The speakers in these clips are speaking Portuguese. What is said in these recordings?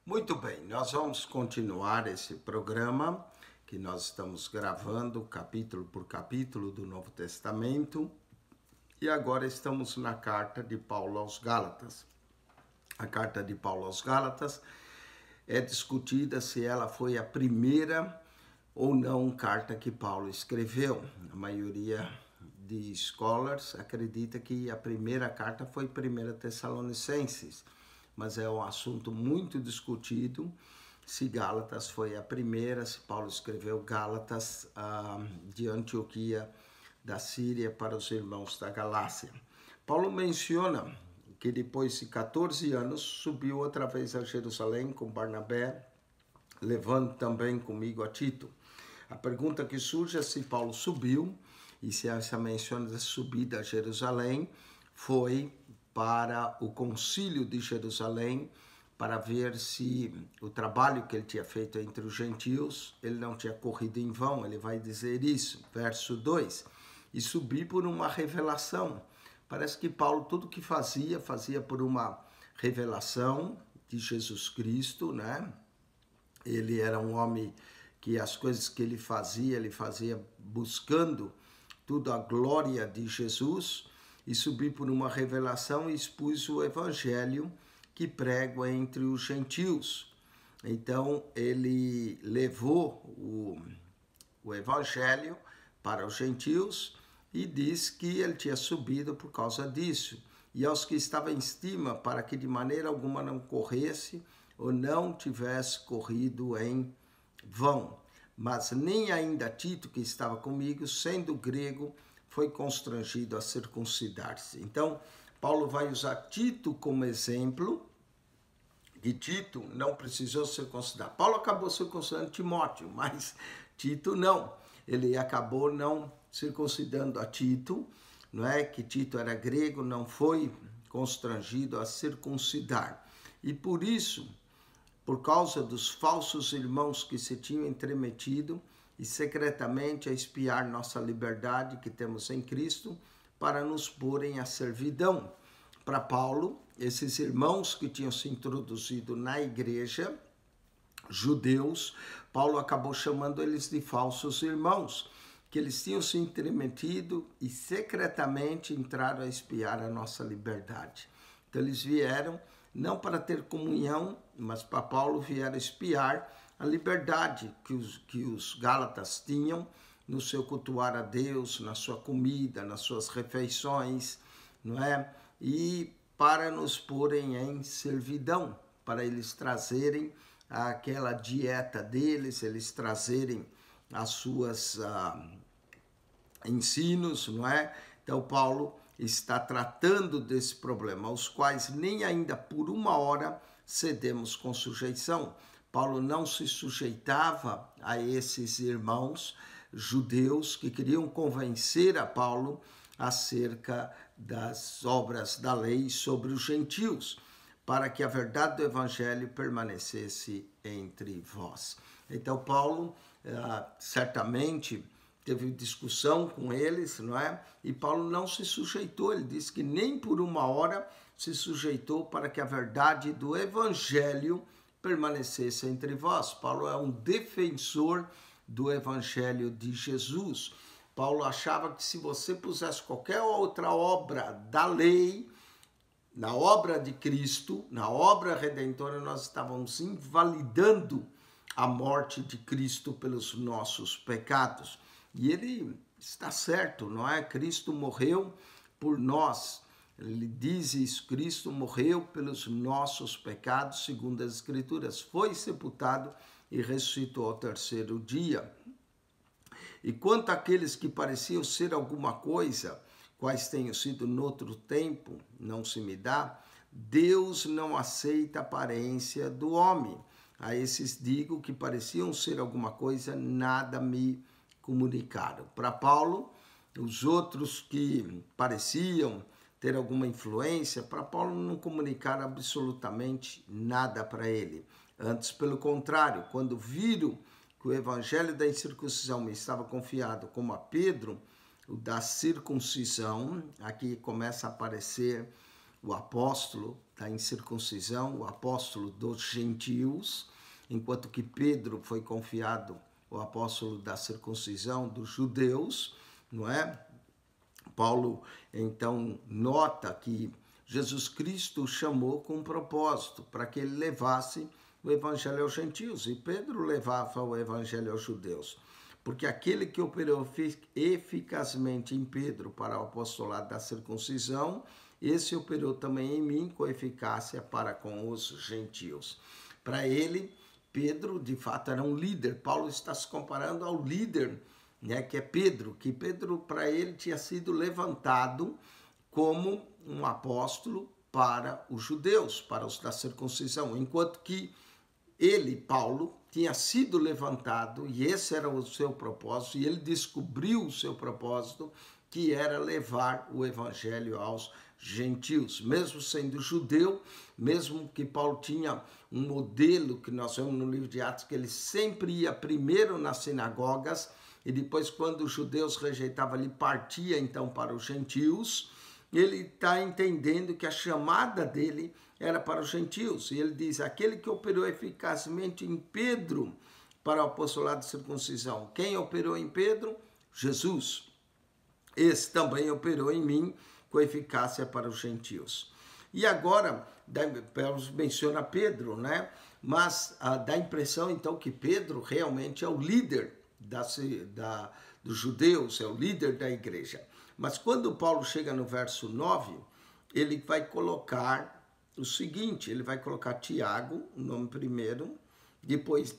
Muito bem, nós vamos continuar esse programa que nós estamos gravando capítulo por capítulo do Novo Testamento e agora estamos na carta de Paulo aos Gálatas. A carta de Paulo aos Gálatas é discutida se ela foi a primeira ou não carta que Paulo escreveu. A maioria de scholars acredita que a primeira carta foi 1 Tessalonicenses, mas é um assunto muito discutido se Gálatas foi a primeira, se Paulo escreveu Gálatas de Antioquia da Síria para os irmãos da Galácia. Paulo menciona que depois de 14 anos subiu outra vez a Jerusalém com Barnabé, levando também comigo a Tito. A pergunta que surge é se Paulo subiu e se essa menção da subida a Jerusalém foi para o concílio de Jerusalém, para ver se o trabalho que ele tinha feito entre os gentios, ele não tinha corrido em vão. Ele vai dizer isso, verso 2, e subi por uma revelação. Parece que Paulo tudo que fazia por uma revelação de Jesus Cristo, né? Ele era um homem que as coisas que ele fazia buscando tudo a glória de Jesus, e subi por uma revelação e expus o evangelho que prego entre os gentios. Então ele levou o evangelho para os gentios e diz que ele tinha subido por causa disso. E aos que estavam em estima, para que de maneira alguma não corresse ou não tivesse corrido em vão. Mas nem ainda Tito, que estava comigo, sendo grego, foi constrangido a circuncidar-se. Então, Paulo vai usar Tito como exemplo, que Tito não precisou circuncidar. Paulo acabou circuncidando Timóteo, mas Tito não. Ele acabou não circuncidando a Tito, não é? Que Tito era grego, não foi constrangido a circuncidar. E por isso, por causa dos falsos irmãos que se tinham entremetido e secretamente a espiar nossa liberdade que temos em Cristo, para nos porem à servidão. Para Paulo, esses irmãos que tinham se introduzido na igreja, judeus, Paulo acabou chamando eles de falsos irmãos, que eles tinham se entremetido e secretamente entraram a espiar a nossa liberdade. Então eles vieram não para ter comunhão, mas para Paulo vieram espiar a liberdade que os Gálatas tinham no seu cultuar a Deus, na sua comida, nas suas refeições, não é? E para nos porem em servidão, para eles trazerem aquela dieta deles, eles trazerem as suas ensinos, não é? Então Paulo está tratando desse problema, aos quais nem ainda por uma hora cedemos com sujeição. Paulo não se sujeitava a esses irmãos judeus que queriam convencer a Paulo acerca das obras da lei sobre os gentios, para que a verdade do evangelho permanecesse entre vós. Então Paulo certamente teve discussão com eles, não é? E Paulo não se sujeitou, ele disse que nem por uma hora se sujeitou para que a verdade do evangelho permanecesse entre vós. Paulo é um defensor do evangelho de Jesus. Paulo achava que se você pusesse qualquer outra obra da lei, na obra de Cristo, na obra redentora, nós estávamos invalidando a morte de Cristo pelos nossos pecados. E ele está certo, não é? Cristo morreu por nós. Ele diz isso, Cristo morreu pelos nossos pecados, segundo as Escrituras, foi sepultado e ressuscitou ao terceiro dia. E quanto àqueles que pareciam ser alguma coisa, quais tenham sido noutro tempo, não se me dá, Deus não aceita a aparência do homem. A esses digo que pareciam ser alguma coisa, nada me comunicaram. Para Paulo, os outros que pareciam ter alguma influência, para Paulo não comunicaram absolutamente nada para ele. Antes, pelo contrário, quando viram que o evangelho da incircuncisão me estava confiado como a Pedro, o da circuncisão, aqui começa a aparecer o apóstolo da incircuncisão, o apóstolo dos gentios, enquanto que Pedro foi confiado o apóstolo da circuncisão dos judeus, não é? Paulo, então, nota que Jesus Cristo o chamou com um propósito, para que ele levasse o evangelho aos gentios, e Pedro levava o evangelho aos judeus. Porque aquele que operou eficazmente em Pedro para o apostolado da circuncisão, esse operou também em mim com eficácia para com os gentios. Para ele, Pedro, de fato, era um líder. Paulo está se comparando ao líder, né, que é Pedro, que Pedro, para ele, tinha sido levantado como um apóstolo para os judeus, para os da circuncisão, enquanto que ele, Paulo, tinha sido levantado, e esse era o seu propósito, e ele descobriu o seu propósito, que era levar o evangelho aos gentios. Mesmo sendo judeu, mesmo que Paulo tinha um modelo, que nós vemos no livro de Atos, que ele sempre ia primeiro nas sinagogas, e depois, quando os judeus rejeitavam, ele partia então para os gentios. Ele está entendendo que a chamada dele era para os gentios. E ele diz, aquele que operou eficazmente em Pedro para o apostolado de circuncisão. Quem operou em Pedro? Jesus. Esse também operou em mim com eficácia para os gentios. E agora, Paulo menciona Pedro, né? Mas dá a impressão, então, que Pedro realmente é o líder dos judeus, é o líder da igreja. Mas quando Paulo chega no verso 9, ele vai colocar o seguinte, ele vai colocar Tiago, o nome primeiro, depois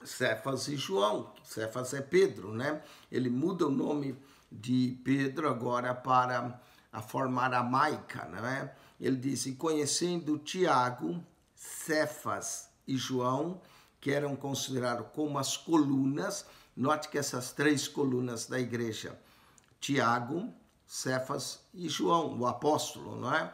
Cefas e João. Cefas é Pedro, né? Ele muda o nome de Pedro agora para a forma aramaica, né? Ele diz, e conhecendo Tiago, Cefas e João, que eram considerados como as colunas, note que essas três colunas da igreja, Tiago, Cefas e João, o apóstolo, não é?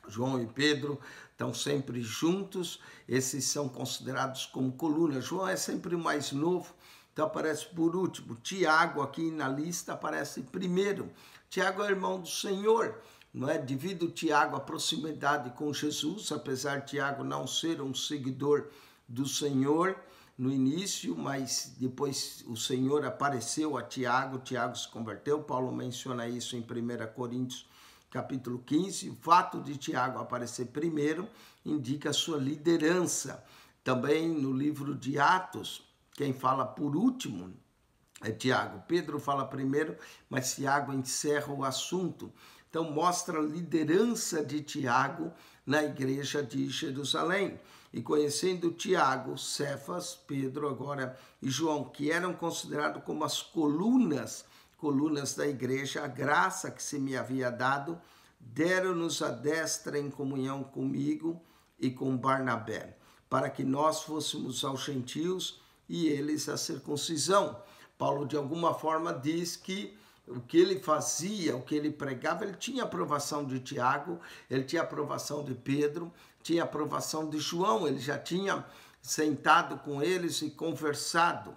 João e Pedro estão sempre juntos, esses são considerados como colunas. João é sempre o mais novo, então aparece por último. Tiago, aqui na lista, aparece primeiro. Tiago é irmão do Senhor, não é? Devido Tiago à proximidade com Jesus, apesar de Tiago não ser um seguidor do Senhor no início, mas depois o Senhor apareceu a Tiago, Tiago se converteu. Paulo menciona isso em 1 Coríntios capítulo 15, o fato de Tiago aparecer primeiro indica a sua liderança. Também no livro de Atos, quem fala por último é Tiago. Pedro fala primeiro, mas Tiago encerra o assunto. Então mostra a liderança de Tiago na igreja de Jerusalém. E conhecendo Tiago, Cefas, Pedro agora e João, que eram considerados como as colunas da igreja, a graça que se me havia dado, deram-nos a destra em comunhão comigo e com Barnabé, para que nós fôssemos aos gentios e eles a circuncisão. Paulo, de alguma forma, diz que o que ele fazia, o que ele pregava, ele tinha aprovação de Tiago, ele tinha aprovação de Pedro, tinha aprovação de João, ele já tinha sentado com eles e conversado.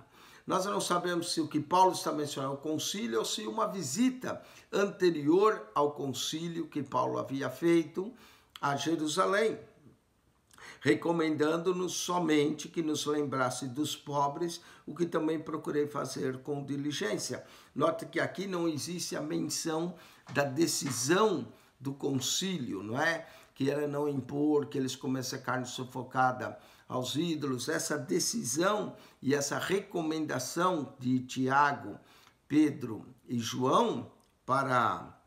Nós não sabemos se o que Paulo está mencionando é o concílio ou se uma visita anterior ao concílio que Paulo havia feito a Jerusalém, recomendando-nos somente que nos lembrasse dos pobres, o que também procurei fazer com diligência. Note que aqui não existe a menção da decisão do concílio, não é? Que era não impor, que eles comessem a carne sufocada aos ídolos. Essa decisão e essa recomendação de Tiago, Pedro e João para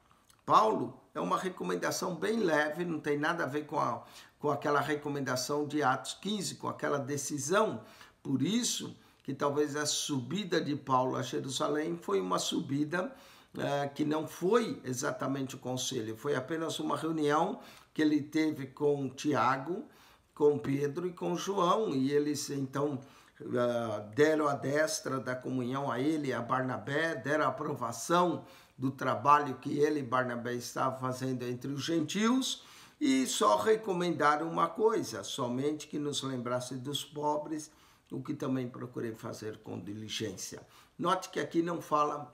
Paulo é uma recomendação bem leve, não tem nada a ver com aquela recomendação de Atos 15, com aquela decisão. Por isso que talvez a subida de Paulo a Jerusalém foi uma subida que não foi exatamente o conselho, foi apenas uma reunião que ele teve com Tiago, com Pedro e com João, e eles então deram a destra da comunhão a ele e a Barnabé, deram a aprovação do trabalho que ele e Barnabé estavam fazendo entre os gentios, e só recomendaram uma coisa, somente que nos lembrasse dos pobres, o que também procurei fazer com diligência. Note que aqui não fala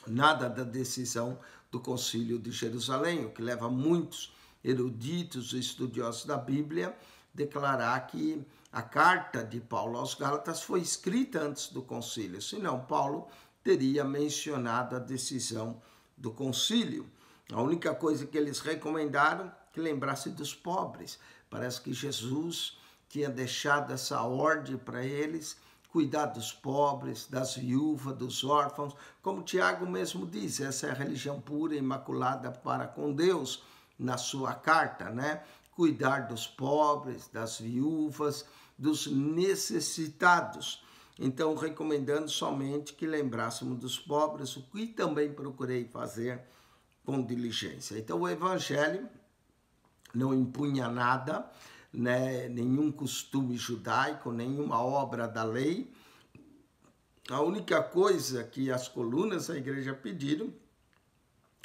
nada da decisão do concílio de Jerusalém, o que leva muitos eruditos, estudiosos da Bíblia, declarar que a carta de Paulo aos Gálatas foi escrita antes do concílio, senão Paulo teria mencionado a decisão do concílio. A única coisa que eles recomendaram que lembrasse dos pobres. Parece que Jesus tinha deixado essa ordem para eles, cuidar dos pobres, das viúvas, dos órfãos. Como Tiago mesmo diz, essa é a religião pura e imaculada para com Deus, na sua carta, né? Cuidar dos pobres, das viúvas, dos necessitados. Então, recomendando somente que lembrássemos dos pobres, o que também procurei fazer com diligência. Então, o Evangelho não impunha nada, né, nenhum costume judaico, nenhuma obra da lei. A única coisa que as colunas da igreja pediram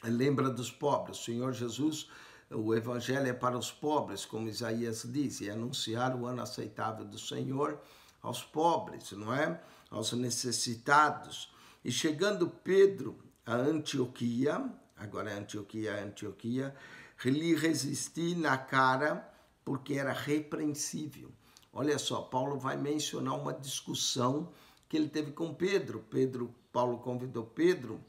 é lembra dos pobres. O Senhor Jesus, o Evangelho é para os pobres, como Isaías diz, e anunciar o ano aceitável do Senhor aos pobres, não é? Aos necessitados. E chegando Pedro a Antioquia, agora é Antioquia, lhe resisti na cara porque era repreensível. Olha só, Paulo vai mencionar uma discussão que ele teve com Pedro. Paulo convidou Pedro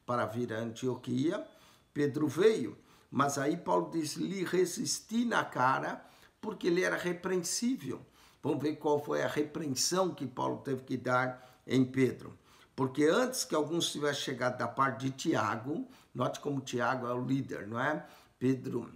para vir a Antioquia, Pedro veio, mas aí Paulo diz, lhe resisti na cara porque ele era repreensível. Vamos ver qual foi a repreensão que Paulo teve que dar em Pedro. Porque antes que alguns tivessem chegado da parte de Tiago, note como Tiago é o líder, não é? Pedro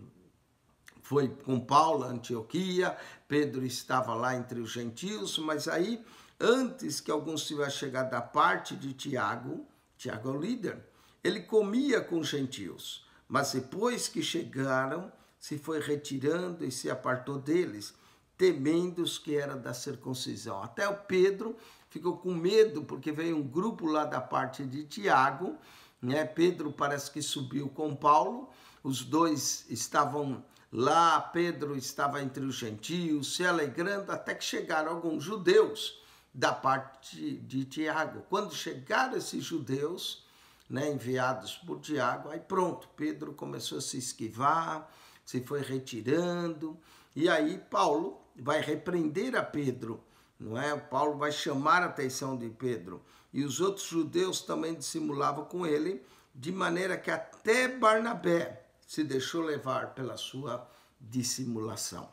foi com Paulo a Antioquia, Pedro estava lá entre os gentios, mas aí, antes que alguns tivessem chegado da parte de Tiago, Tiago é o líder, ele comia com os gentios, mas depois que chegaram, se foi retirando e se apartou deles, temendo os que eram da circuncisão. Até o Pedro ficou com medo, porque veio um grupo lá da parte de Tiago, né? Pedro parece que subiu com Paulo, os dois estavam lá, Pedro estava entre os gentios, se alegrando, até que chegaram alguns judeus da parte de Tiago. Quando chegaram esses judeus, né, enviados por Tiago, aí pronto, Pedro começou a se esquivar, se foi retirando, e aí Paulo vai repreender a Pedro, não é? Paulo vai chamar a atenção de Pedro, e os outros judeus também dissimulavam com ele, de maneira que até Barnabé se deixou levar pela sua dissimulação.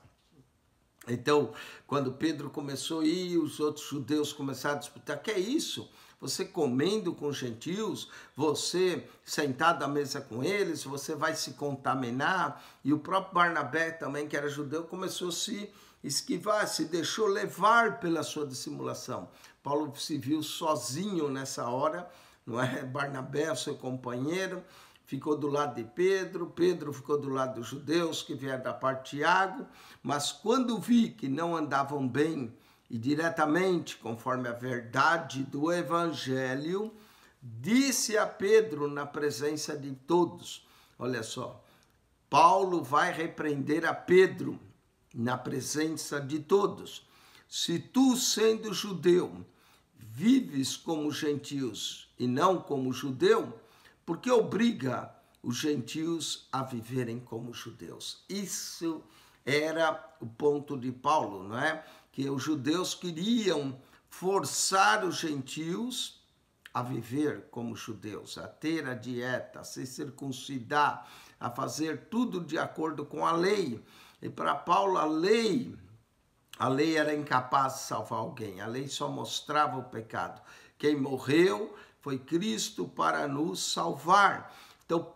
Então, quando Pedro começou a ir, os outros judeus começaram a disputar, que é isso? Você comendo com gentios, você sentado à mesa com eles, você vai se contaminar. E o próprio Barnabé também, que era judeu, começou a se esquivar, se deixou levar pela sua dissimulação. Paulo se viu sozinho nessa hora, não é? Barnabé, seu companheiro, ficou do lado de Pedro, Pedro ficou do lado dos judeus que vieram da parte de Tiago, mas quando vi que não andavam bem e diretamente conforme a verdade do Evangelho, disse a Pedro na presença de todos, olha só, Paulo vai repreender a Pedro na presença de todos. Se tu, sendo judeu, vives como gentios e não como judeu, porque obriga os gentios a viverem como judeus. Isso era o ponto de Paulo, não é? Que os judeus queriam forçar os gentios a viver como judeus, a ter a dieta, a se circuncidar, a fazer tudo de acordo com a lei. E para Paulo a lei era incapaz de salvar alguém, a lei só mostrava o pecado. Quem morreu foi Cristo para nos salvar. Então,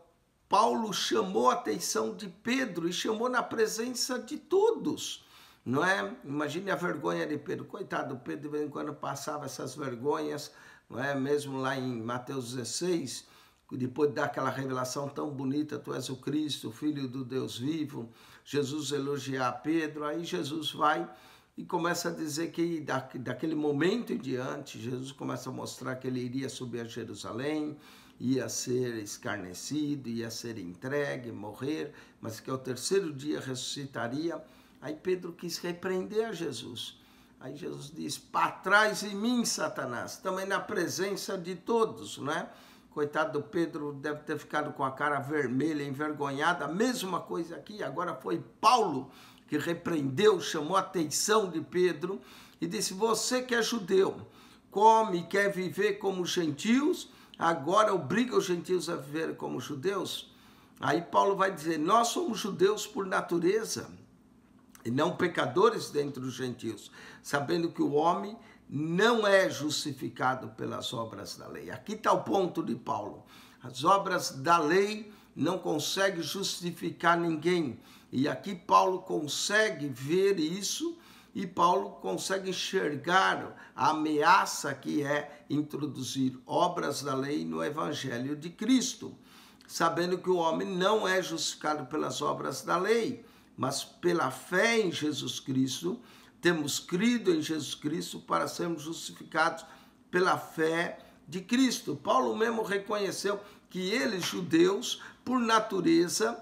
Paulo chamou a atenção de Pedro e chamou na presença de todos, não é? Imagine a vergonha de Pedro. Coitado, Pedro de vez em quando passava essas vergonhas, não é? Mesmo lá em Mateus 16, depois de dar aquela revelação tão bonita, tu és o Cristo, o Filho do Deus vivo, Jesus elogiar Pedro, aí Jesus vai e começa a dizer que daquele momento em diante, Jesus começa a mostrar que ele iria subir a Jerusalém, ia ser escarnecido, ia ser entregue, morrer, mas que ao terceiro dia ressuscitaria. Aí Pedro quis repreender a Jesus. Aí Jesus diz, para trás de mim, Satanás, também na presença de todos, né? Coitado do Pedro, deve ter ficado com a cara vermelha, envergonhada. A mesma coisa aqui, agora foi Paulo que repreendeu, chamou a atenção de Pedro e disse: você que é judeu, come e quer viver como gentios, agora obriga os gentios a viver como judeus. Aí Paulo vai dizer: nós somos judeus por natureza e não pecadores dentre os gentios, sabendo que o homem não é justificado pelas obras da lei. Aqui está o ponto de Paulo. As obras da lei não conseguem justificar ninguém. E aqui Paulo consegue ver isso e Paulo consegue enxergar a ameaça que é introduzir obras da lei no evangelho de Cristo, sabendo que o homem não é justificado pelas obras da lei, mas pela fé em Jesus Cristo. Temos crido em Jesus Cristo para sermos justificados pela fé de Cristo. Paulo mesmo reconheceu que eles, judeus, por natureza,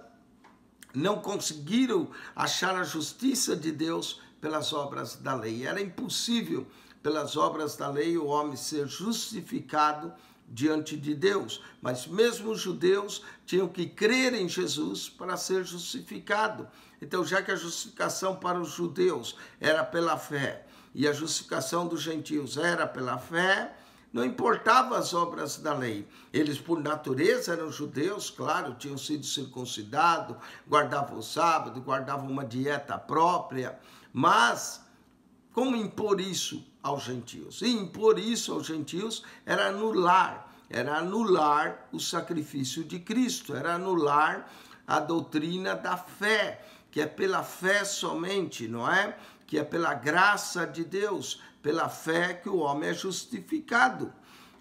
não conseguiram achar a justiça de Deus pelas obras da lei. Era impossível, pelas obras da lei, o homem ser justificado diante de Deus. Mas mesmo os judeus tinham que crer em Jesus para ser justificado. Então, já que a justificação para os judeus era pela fé e a justificação dos gentios era pela fé, não importava as obras da lei. Eles, por natureza, eram judeus, claro, tinham sido circuncidados, guardavam o sábado, guardavam uma dieta própria, mas como impor isso aos gentios? E impor isso aos gentios era anular o sacrifício de Cristo, era anular a doutrina da fé, que é pela fé somente, não é? Que é pela graça de Deus, pela fé que o homem é justificado,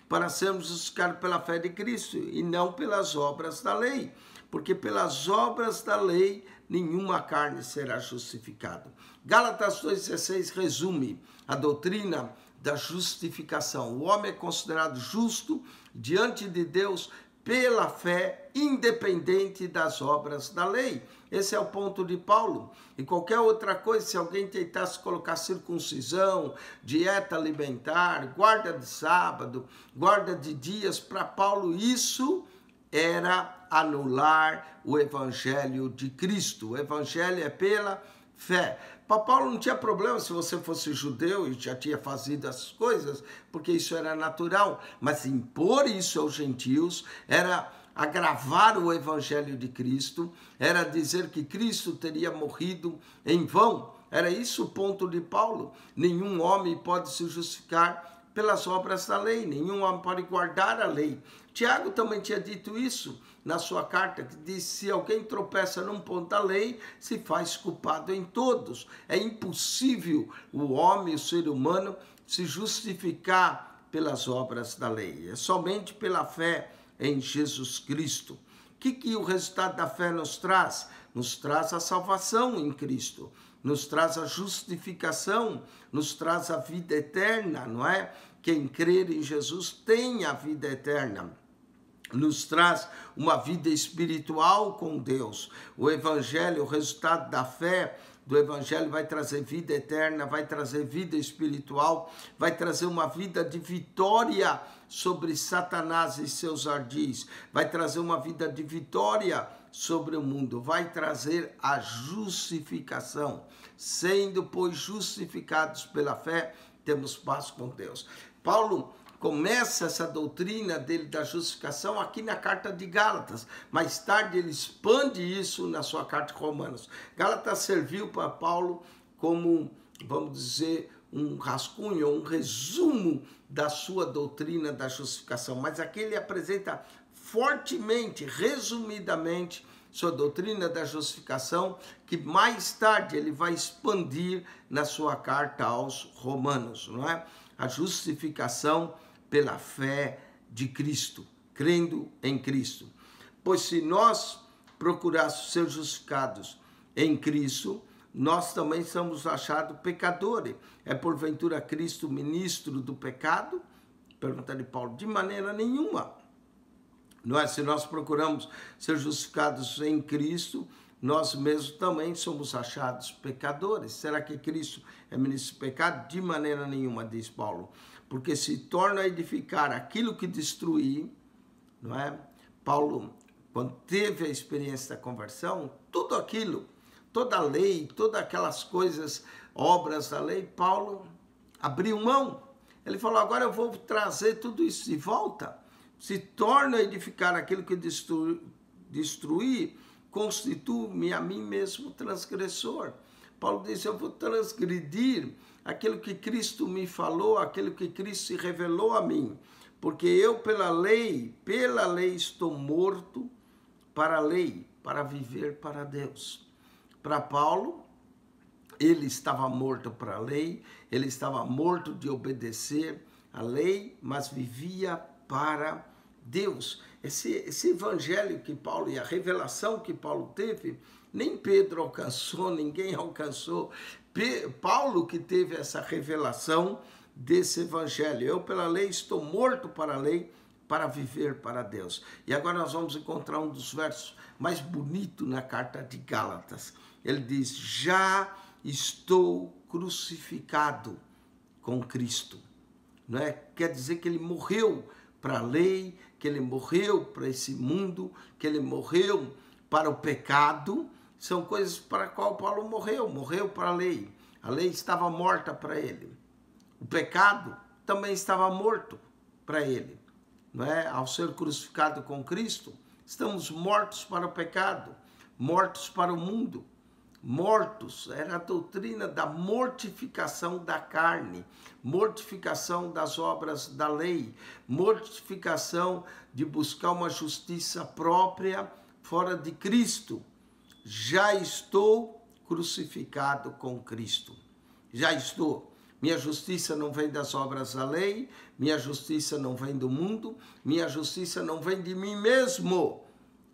para sermos justificados pela fé de Cristo e não pelas obras da lei, porque pelas obras da lei nenhuma carne será justificada. Gálatas 2,16 resume a doutrina da justificação. O homem é considerado justo diante de Deus pela fé, independente das obras da lei. Esse é o ponto de Paulo. E qualquer outra coisa, se alguém tentasse colocar circuncisão, dieta alimentar, guarda de sábado, guarda de dias, para Paulo isso era anular o evangelho de Cristo. O evangelho é pela fé. Para Paulo não tinha problema se você fosse judeu e já tinha fazido as coisas, porque isso era natural. Mas impor isso aos gentios era agravar o evangelho de Cristo, era dizer que Cristo teria morrido em vão. Era isso o ponto de Paulo. Nenhum homem pode se justificar pelas obras da lei, nenhum homem pode guardar a lei. Tiago também tinha dito isso na sua carta, que diz: se alguém tropeça num ponto da lei, se faz culpado em todos. É impossível o homem, o ser humano, se justificar pelas obras da lei. É somente pela fé em Jesus Cristo. O que o resultado da fé nos traz? Nos traz a salvação em Cristo, nos traz a justificação, nos traz a vida eterna, não é? Quem crer em Jesus tem a vida eterna. Nos traz uma vida espiritual com Deus. O evangelho, o resultado da fé do evangelho vai trazer vida eterna, vai trazer vida espiritual, vai trazer uma vida de vitória sobre Satanás e seus ardis, vai trazer uma vida de vitória sobre o mundo, vai trazer a justificação. Sendo, pois, justificados pela fé, temos paz com Deus. Paulo começa essa doutrina dele da justificação aqui na carta de Gálatas. Mais tarde ele expande isso na sua carta de Romanos. Gálatas serviu para Paulo como, vamos dizer, um rascunho, um resumo da sua doutrina da justificação. Mas aqui ele apresenta fortemente, resumidamente, sua doutrina da justificação, que mais tarde ele vai expandir na sua carta aos Romanos, não é? A justificação pela fé de Cristo, crendo em Cristo. Pois se nós procurássemos ser justificados em Cristo, nós também somos achados pecadores. É porventura Cristo ministro do pecado? Pergunta de Paulo: de maneira nenhuma. Não é? Se nós procuramos ser justificados em Cristo, nós mesmos também somos achados pecadores. Será que Cristo é ministro do pecado? De maneira nenhuma, diz Paulo. Porque se torna a edificar aquilo que destruí, não é? Paulo, quando teve a experiência da conversão, tudo aquilo, toda a lei, todas aquelas coisas, obras da lei, Paulo abriu mão. Ele falou, agora eu vou trazer tudo isso de volta. Se torna a edificar aquilo que destruir, constituo-me a mim mesmo transgressor. Paulo disse, eu vou transgredir aquilo que Cristo me falou, aquilo que Cristo se revelou a mim. Porque eu, pela lei estou morto para a lei, para viver para Deus. Para Paulo, ele estava morto para a lei, ele estava morto de obedecer a lei, mas vivia para Deus. Esse evangelho que Paulo e a revelação que Paulo teve, nem Pedro alcançou, ninguém alcançou. Paulo que teve essa revelação desse evangelho. Eu, pela lei, estou morto para a lei, para viver para Deus. E agora nós vamos encontrar um dos versos mais bonitos na carta de Gálatas. Ele diz, já estou crucificado com Cristo. Não é? Quer dizer que ele morreu para a lei, que ele morreu para esse mundo, que ele morreu para o pecado. São coisas para as quais Paulo morreu para a lei. A lei estava morta para ele. O pecado também estava morto para ele. Não é? Ao ser crucificado com Cristo, estamos mortos para o pecado, mortos para o mundo. Mortos, era a doutrina da mortificação da carne, mortificação das obras da lei, mortificação de buscar uma justiça própria fora de Cristo. Já estou crucificado com Cristo. Já estou. Minha justiça não vem das obras da lei, minha justiça não vem do mundo, minha justiça não vem de mim mesmo,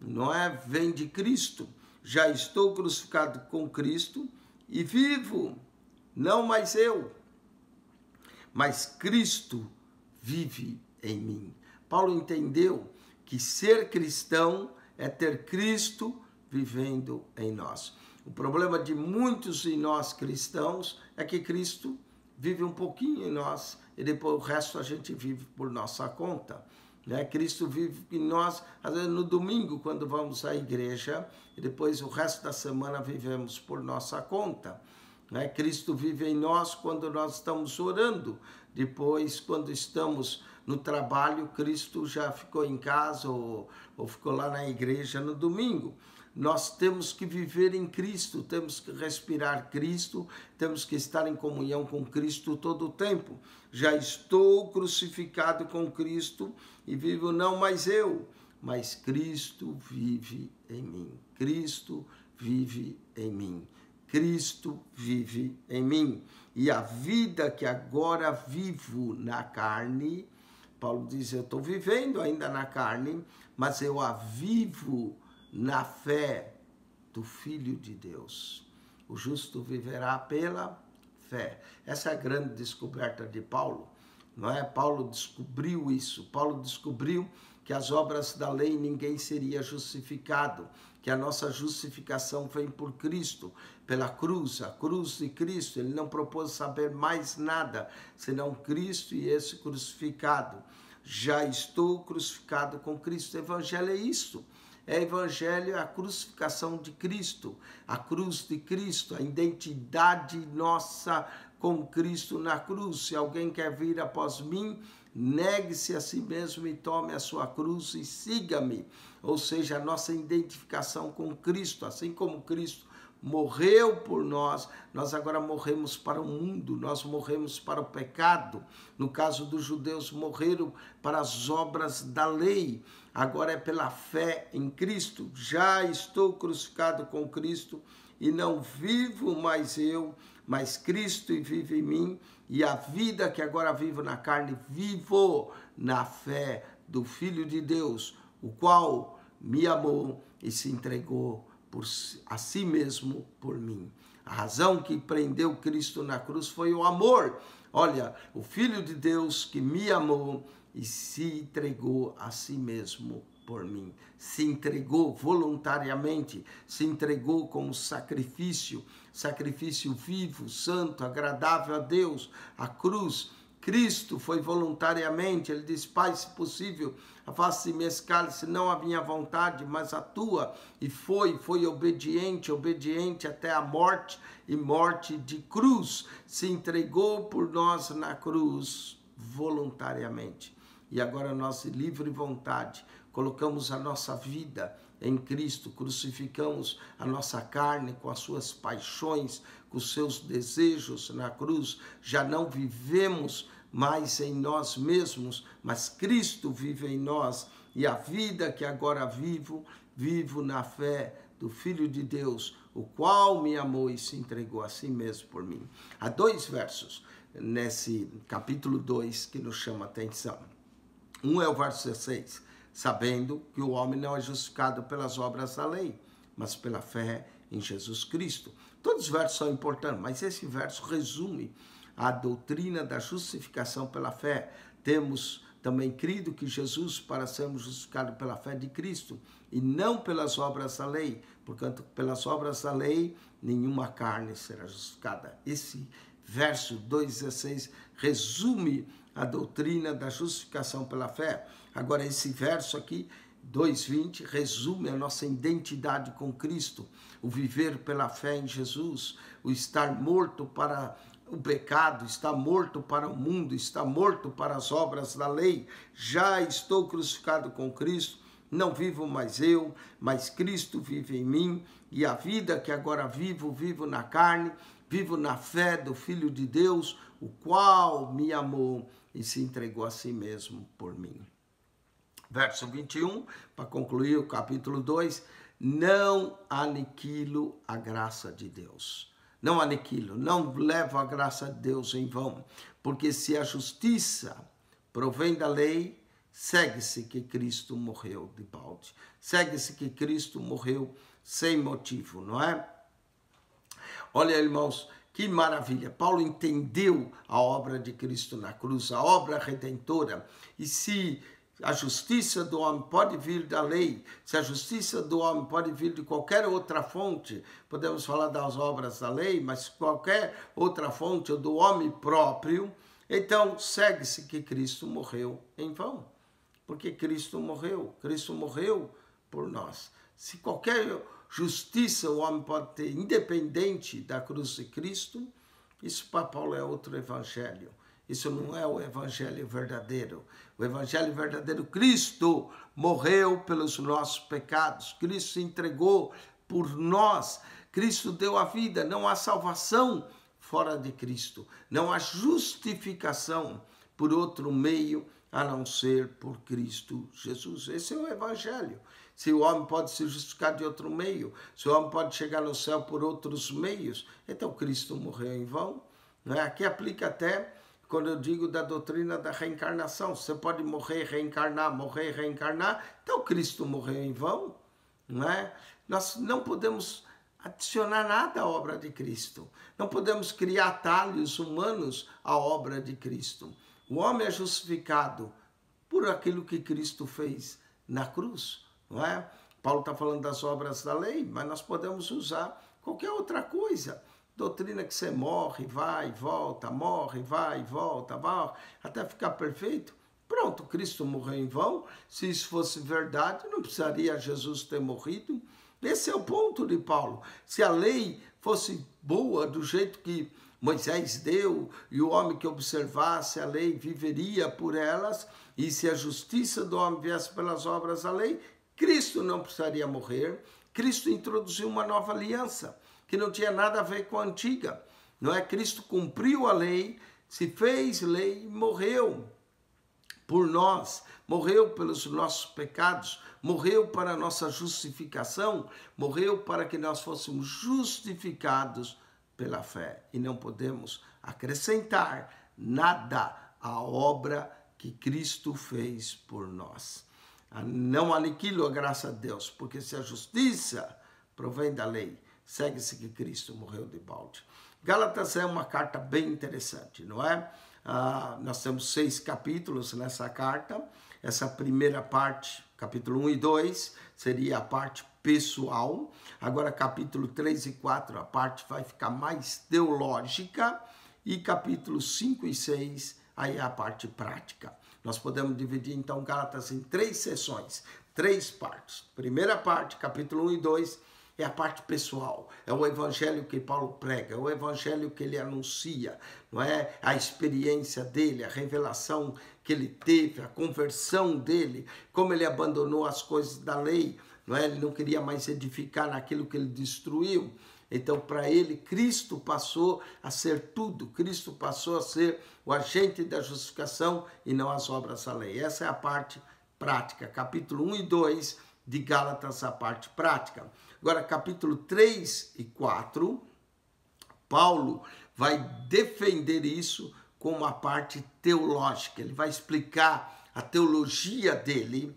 não é? Vem de Cristo. Já estou crucificado com Cristo e vivo, não mais eu, mas Cristo vive em mim. Paulo entendeu que ser cristão é ter Cristo vivendo em nós. O problema de muitos de nós cristãos é que Cristo vive um pouquinho em nós e depois o resto a gente vive por nossa conta. Né? Cristo vive em nós, às vezes no domingo, quando vamos à igreja, e depois o resto da semana vivemos por nossa conta. Né? Cristo vive em nós quando nós estamos orando, depois quando estamos no trabalho, Cristo já ficou em casa ou ficou lá na igreja no domingo. Nós temos que viver em Cristo, temos que respirar Cristo, temos que estar em comunhão com Cristo todo o tempo. Já estou crucificado com Cristo e vivo não mais eu, mas Cristo vive em mim. Cristo vive em mim. Cristo vive em mim. E a vida que agora vivo na carne, Paulo diz, eu estou vivendo ainda na carne, mas eu a vivo na fé do Filho de Deus. O justo viverá pela fé. Essa é a grande descoberta de Paulo, não é? Paulo descobriu isso. Paulo descobriu que as obras da lei ninguém seria justificado, que a nossa justificação vem por Cristo, pela cruz, a cruz de Cristo. Ele não propôs saber mais nada, senão Cristo e esse crucificado. Já estou crucificado com Cristo. O evangelho é isso. É evangelho, a crucificação de Cristo, a cruz de Cristo, a identidade nossa com Cristo na cruz. Se alguém quer vir após mim, negue-se a si mesmo e tome a sua cruz e siga-me. Ou seja, a nossa identificação com Cristo, assim como Cristo morreu por nós, nós agora morremos para o mundo, nós morremos para o pecado. No caso dos judeus, morreram para as obras da lei. Agora é pela fé em Cristo. Já estou crucificado com Cristo e não vivo mais eu, mas Cristo vive em mim. E a vida que agora vivo na carne, vivo na fé do Filho de Deus, o qual me amou e se entregou a si mesmo por mim. A razão que prendeu Cristo na cruz foi o amor. Olha, o Filho de Deus que me amou e se entregou a si mesmo por mim. Se entregou voluntariamente, se entregou como sacrifício, sacrifício vivo, santo, agradável a Deus. A cruz, Cristo foi voluntariamente, ele disse, Pai, se possível, afaste-me esse cálice, não a minha vontade, mas a tua. E foi obediente até a morte, e morte de cruz. Se entregou por nós na cruz voluntariamente. E agora nós, de livre vontade, colocamos a nossa vida em Cristo, crucificamos a nossa carne com as suas paixões, com os seus desejos na cruz. Já não vivemos mais em nós mesmos, mas Cristo vive em nós. E a vida que agora vivo na fé do Filho de Deus, o qual me amou e se entregou a si mesmo por mim. Há 2 versos nesse capítulo 2 que nos chama a atenção. Um é o verso 16, sabendo que o homem não é justificado pelas obras da lei, mas pela fé em Jesus Cristo. Todos os versos são importantes, mas esse verso resume a doutrina da justificação pela fé. Temos também crido que Jesus, para sermos justificados pela fé de Cristo, e não pelas obras da lei, portanto, pelas obras da lei, nenhuma carne será justificada. Esse verso 2,16 resume a doutrina da justificação pela fé. Agora, esse verso aqui, 2,20, resume a nossa identidade com Cristo, o viver pela fé em Jesus, o estar morto para o pecado, está morto para o mundo, está morto para as obras da lei. Já estou crucificado com Cristo, não vivo mais eu, mas Cristo vive em mim, e a vida que agora vivo na carne, vivo na fé do Filho de Deus, o qual me amou e se entregou a si mesmo por mim. Verso 21, para concluir o capítulo 2, não aniquilo a graça de Deus. Não aniquilo, não levo a graça de Deus em vão, porque se a justiça provém da lei, segue-se que Cristo morreu de balde. Segue-se que Cristo morreu sem motivo, não é? Olha, irmãos, que maravilha. Paulo entendeu a obra de Cristo na cruz, a obra redentora. E se a justiça do homem pode vir da lei, se a justiça do homem pode vir de qualquer outra fonte, podemos falar das obras da lei, mas qualquer outra fonte ou do homem próprio, então segue-se que Cristo morreu em vão. Porque Cristo morreu por nós. Se qualquer justiça o homem pode ter, independente da cruz de Cristo, isso para Paulo é outro evangelho. Isso não é o evangelho verdadeiro. O evangelho verdadeiro, Cristo morreu pelos nossos pecados. Cristo se entregou por nós. Cristo deu a vida. Não há salvação fora de Cristo. Não há justificação por outro meio a não ser por Cristo Jesus. Esse é o evangelho. Se o homem pode se justificar de outro meio, se o homem pode chegar no céu por outros meios, então Cristo morreu em vão. Não é? Aqui aplica até quando eu digo da doutrina da reencarnação. Você pode morrer, reencarnar, então Cristo morreu em vão. Não é? Nós não podemos adicionar nada à obra de Cristo. Não podemos criar atalhos humanos à obra de Cristo. O homem é justificado por aquilo que Cristo fez na cruz, não é? Paulo está falando das obras da lei, mas nós podemos usar qualquer outra coisa. Doutrina que você morre, vai e volta, morre, vai e volta, vai, até ficar perfeito. Pronto, Cristo morreu em vão. Se isso fosse verdade, não precisaria Jesus ter morrido. Esse é o ponto de Paulo. Se a lei fosse boa, do jeito que Moisés deu, e o homem que observasse a lei viveria por elas, e se a justiça do homem viesse pelas obras da lei, Cristo não precisaria morrer. Cristo introduziu uma nova aliança, que não tinha nada a ver com a antiga. Não é? Cristo cumpriu a lei, se fez lei e morreu por nós, morreu pelos nossos pecados, morreu para a nossa justificação, morreu para que nós fôssemos justificados pela fé. E não podemos acrescentar nada à obra que Cristo fez por nós. Não aniquilo a graça de Deus, porque se a justiça provém da lei, segue-se que Cristo morreu de balde. Gálatas é uma carta bem interessante, não é? Nós temos 6 capítulos nessa carta. Essa primeira parte, capítulo 1 e 2, seria a parte pessoal. Agora, capítulo 3 e 4, a parte vai ficar mais teológica. E capítulos 5 e 6 aí é a parte prática. Nós podemos dividir então Gálatas em 3 sessões, 3 partes. Primeira parte, capítulo 1 e 2, é a parte pessoal, é o evangelho que Paulo prega, é o evangelho que ele anuncia, não é? A experiência dele, a revelação que ele teve, a conversão dele, como ele abandonou as coisas da lei, não é? Ele não queria mais edificar naquilo que ele destruiu. Então, para ele, Cristo passou a ser tudo. Cristo passou a ser o agente da justificação e não as obras da lei. Essa é a parte prática. Capítulo 1 e 2 de Gálatas, a parte prática. Agora, capítulo 3 e 4, Paulo vai defender isso com uma parte teológica. Ele vai explicar a teologia dele,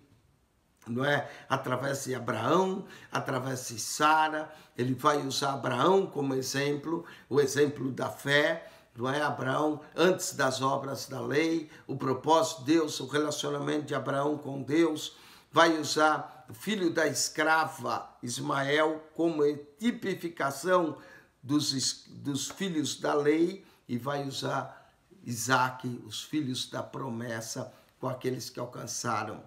não é? Através de Abraão, através de Sara. Ele vai usar Abraão como exemplo, o exemplo da fé, não é? Abraão antes das obras da lei, o propósito de Deus, o relacionamento de Abraão com Deus. Vai usar o filho da escrava Ismael como tipificação dos filhos da lei, e vai usar Isaac, os filhos da promessa, com aqueles que alcançaram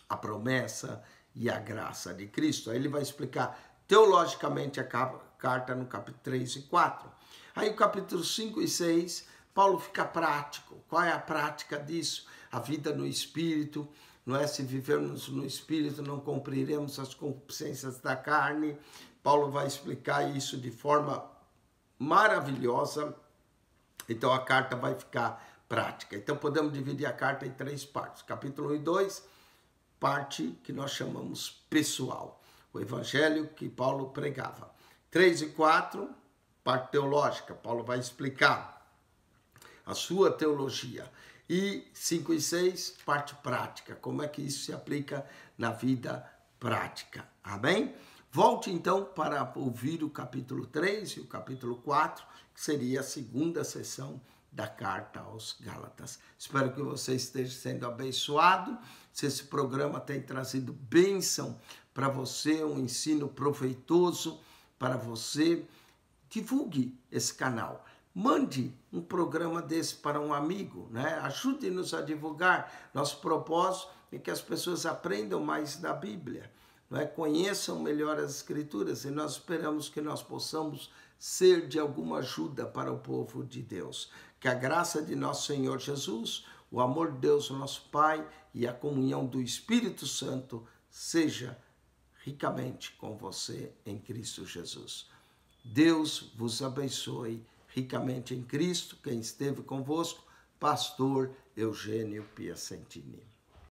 a promessa e a graça de Cristo. Aí ele vai explicar teologicamente a carta no capítulo 3 e 4. Aí o capítulo 5 e 6, Paulo fica prático. Qual é a prática disso? A vida no Espírito, não é? Se vivermos no Espírito, não cumpriremos as concupiscências da carne. Paulo vai explicar isso de forma maravilhosa. Então a carta vai ficar prática. Então podemos dividir a carta em 3 partes. Capítulo 1 e 2, parte que nós chamamos pessoal. O evangelho que Paulo pregava. 3 e 4, parte teológica. Paulo vai explicar a sua teologia. E 5 e 6, parte prática. Como é que isso se aplica na vida prática. Amém? Volte então para ouvir o capítulo 3 e o capítulo 4, que seria a segunda sessão da carta aos Gálatas. Espero que você esteja sendo abençoado. Se esse programa tem trazido bênção para você, um ensino proveitoso para você, divulgue esse canal. Mande um programa desse para um amigo, né? Ajude-nos a divulgar. Nosso propósito é que as pessoas aprendam mais da Bíblia, não é? Conheçam melhor as Escrituras, e nós esperamos que nós possamos ser de alguma ajuda para o povo de Deus. Que a graça de nosso Senhor Jesus, o amor de Deus, nosso Pai, e a comunhão do Espírito Santo seja ricamente com você em Cristo Jesus. Deus vos abençoe ricamente em Cristo. Quem esteve convosco, pastor Eugênio Piacentini.